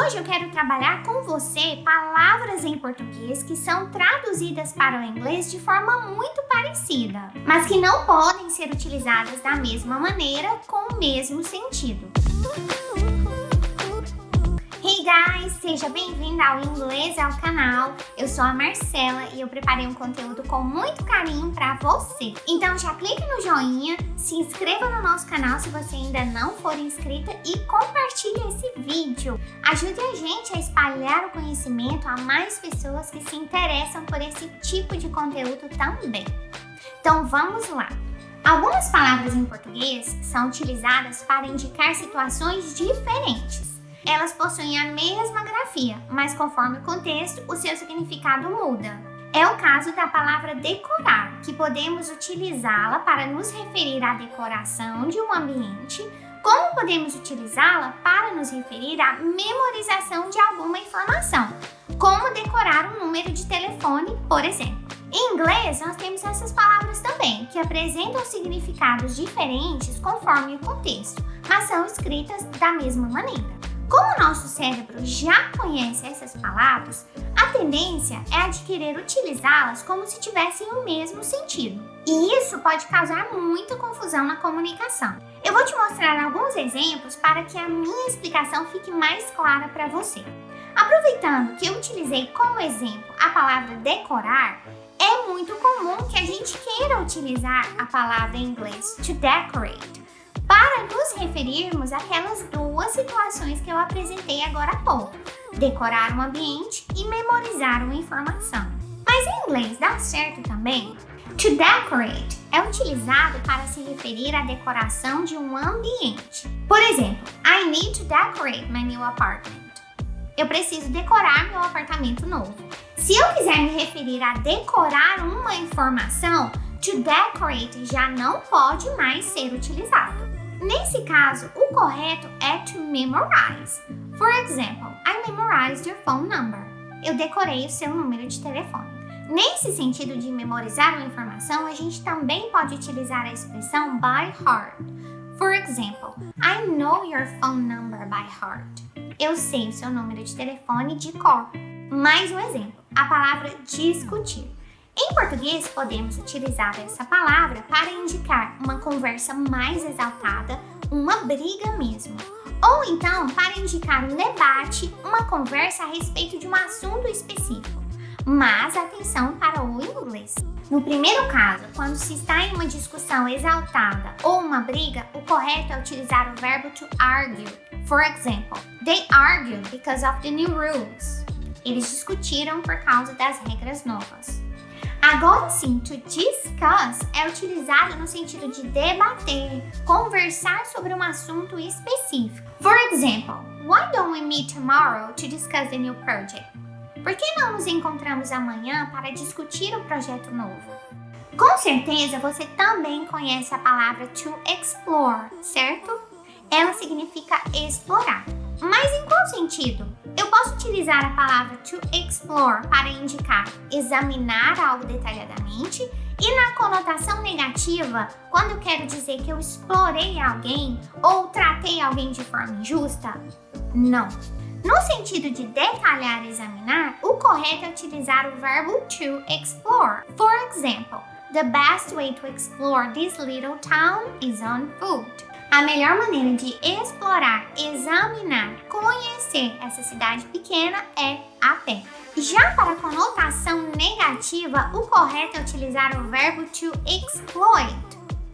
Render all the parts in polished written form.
hoje eu quero trabalhar com você palavras em português que são traduzidas para o inglês de forma muito parecida, mas que não podem ser utilizadas da mesma maneira com o mesmo sentido. Hey guys, seja bem-vindo ao Inglês ao canal. Eu sou a Marcela e eu preparei um conteúdo com muito carinho para você. Então já clique no joinha, se inscreva no nosso canal se você ainda não for inscrita e compartilhe esse vídeo. Ajude a gente a espalhar o conhecimento a mais pessoas que se interessam por esse tipo de conteúdo também. Então vamos lá. Algumas palavras em português são utilizadas para indicar situações diferentes. Elas possuem a mesma grafia, mas conforme o contexto, o seu significado muda. É o caso da palavra decorar, que podemos utilizá-la para nos referir à decoração de um ambiente, como podemos utilizá-la para nos referir à memorização de alguma informação, como decorar um número de telefone, por exemplo. Em inglês, nós temos essas palavras também, que apresentam significados diferentes conforme o contexto, mas são escritas da mesma maneira. Como o nosso cérebro já conhece essas palavras, a tendência é a de querer utilizá-las como se tivessem o mesmo sentido. E isso pode causar muita confusão na comunicação. Eu vou te mostrar alguns exemplos para que a minha explicação fique mais clara para você. Aproveitando que eu utilizei como exemplo a palavra decorar, é muito comum que a gente queira utilizar a palavra em inglês to decorate, para nos referirmos àquelas duas situações que eu apresentei agora há pouco, decorar um ambiente e memorizar uma informação. Mas em inglês dá certo também? To decorate é utilizado para se referir à decoração de um ambiente. Por exemplo, I need to decorate my new apartment. Eu preciso decorar meu apartamento novo. Se eu quiser me referir a decorar uma informação, to decorate já não pode mais ser utilizado. Nesse caso, o correto é to memorize. For example, I memorized your phone number. Eu decorei o seu número de telefone. Nesse sentido de memorizar uma informação, a gente também pode utilizar a expressão by heart. For example, I know your phone number by heart. Eu sei o seu número de telefone de cor. Mais um exemplo, a palavra discutir. Em português, podemos utilizar essa palavra para indicar uma conversa mais exaltada, uma briga mesmo. Ou então, para indicar um debate, uma conversa a respeito de um assunto específico. Mas atenção para o inglês. No primeiro caso, quando se está em uma discussão exaltada ou uma briga, o correto é utilizar o verbo to argue. For example, they argued because of the new rules. Eles discutiram por causa das regras novas. Agora sim, to discuss é utilizado no sentido de debater, conversar sobre um assunto específico. For example, why don't we meet tomorrow to discuss the new project? Por que não nos encontramos amanhã para discutir o projeto novo? Com certeza você também conhece a palavra to explore, certo? Ela significa explorar. Mas em qual sentido? Eu posso utilizar a palavra to explore para indicar examinar algo detalhadamente e na conotação negativa, quando eu quero dizer que eu explorei alguém ou tratei alguém de forma injusta? Não. No sentido de detalhar e examinar, o correto é utilizar o verbo to explore. For example, the best way to explore this little town is on foot. A melhor maneira de explorar, examinar, conhecer essa cidade pequena é a pé. Já para a conotação negativa, o correto é utilizar o verbo to exploit,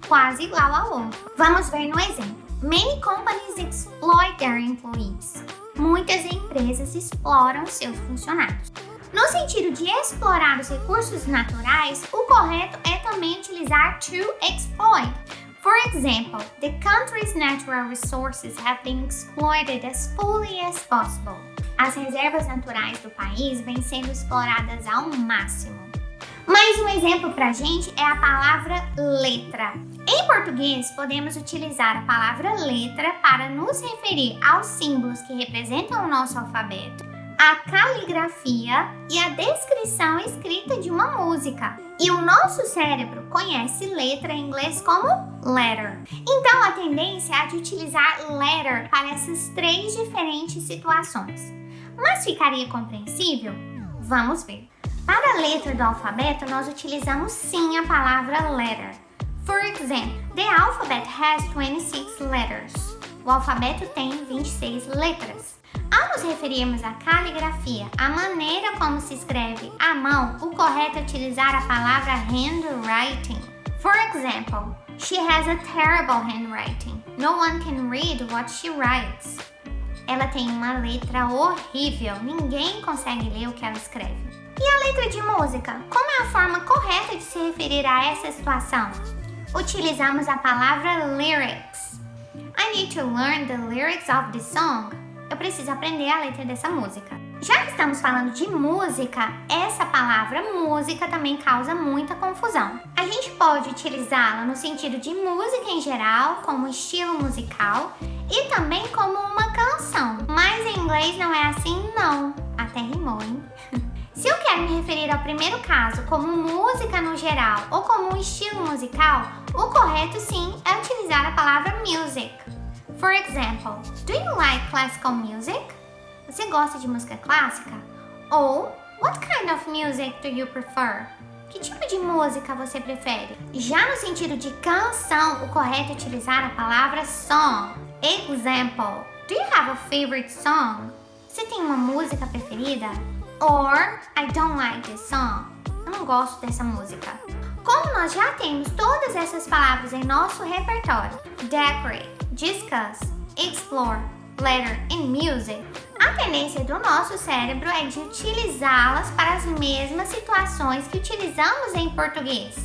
quase igual ao outro. Vamos ver no exemplo. Many companies exploit their employees. Muitas empresas exploram seus funcionários. No sentido de explorar os recursos naturais, o correto é também utilizar to exploit. For example, the country's natural resources have been exploited as fully as possible. As reservas naturais do país vêm sendo exploradas ao máximo. Mais um exemplo pra gente é a palavra letra. Em português, podemos utilizar a palavra letra para nos referir aos símbolos que representam o nosso alfabeto, a caligrafia e a descrição escrita de uma música. E o nosso cérebro conhece letra em inglês como letter. Então a tendência é a de utilizar letter para essas 3 diferentes situações. Mas ficaria compreensível? Vamos ver. Para a letra do alfabeto, nós utilizamos sim a palavra letter. For example, the alphabet has 26 letters. O alfabeto tem 26 letras. Ao nos referirmos à caligrafia, a maneira como se escreve à mão, o correto é utilizar a palavra handwriting. For example, she has a terrible handwriting. No one can read what she writes. Ela tem uma letra horrível, ninguém consegue ler o que ela escreve. E a letra de música? Como é a forma correta de se referir a essa situação? Utilizamos a palavra lyrics. I need to learn the lyrics of this song. Eu preciso aprender a letra dessa música. Já que estamos falando de música, essa palavra música também causa muita confusão. A gente pode utilizá-la no sentido de música em geral, como estilo musical, e também como uma canção. Mas em inglês não é assim não. Até rimou, hein? Se eu quero me referir ao primeiro caso como música no geral ou como um estilo musical, o correto sim é utilizar a palavra music. For example, do you like classical music? Você gosta de música clássica? Ou, what kind of music do you prefer? Que tipo de música você prefere? Já no sentido de canção, o correto é utilizar a palavra song. Example, do you have a favorite song? Você tem uma música preferida? Or, I don't like this song. Eu não gosto dessa música. Como nós já temos todas essas palavras em nosso repertório, decorate, discuss, explore, letter e music, a tendência do nosso cérebro é de utilizá-las para as mesmas situações que utilizamos em português,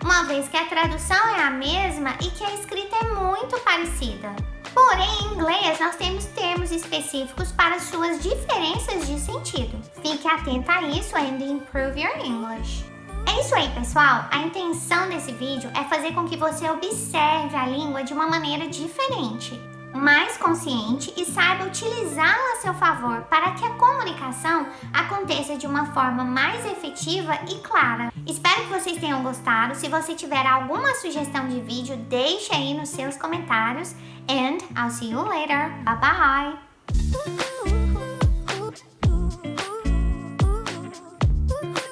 uma vez que a tradução é a mesma e que a escrita é muito parecida. Porém, em inglês, nós temos termos específicos para suas diferenças de sentido. Fique atento a isso and improve your English. É isso aí, pessoal! A intenção desse vídeo é fazer com que você observe a língua de uma maneira diferente, mais consciente e saiba utilizá-la a seu favor para que a comunicação aconteça de uma forma mais efetiva e clara. Espero que vocês tenham gostado. Se você tiver alguma sugestão de vídeo, deixe aí nos seus comentários. And I'll see you later. Bye bye!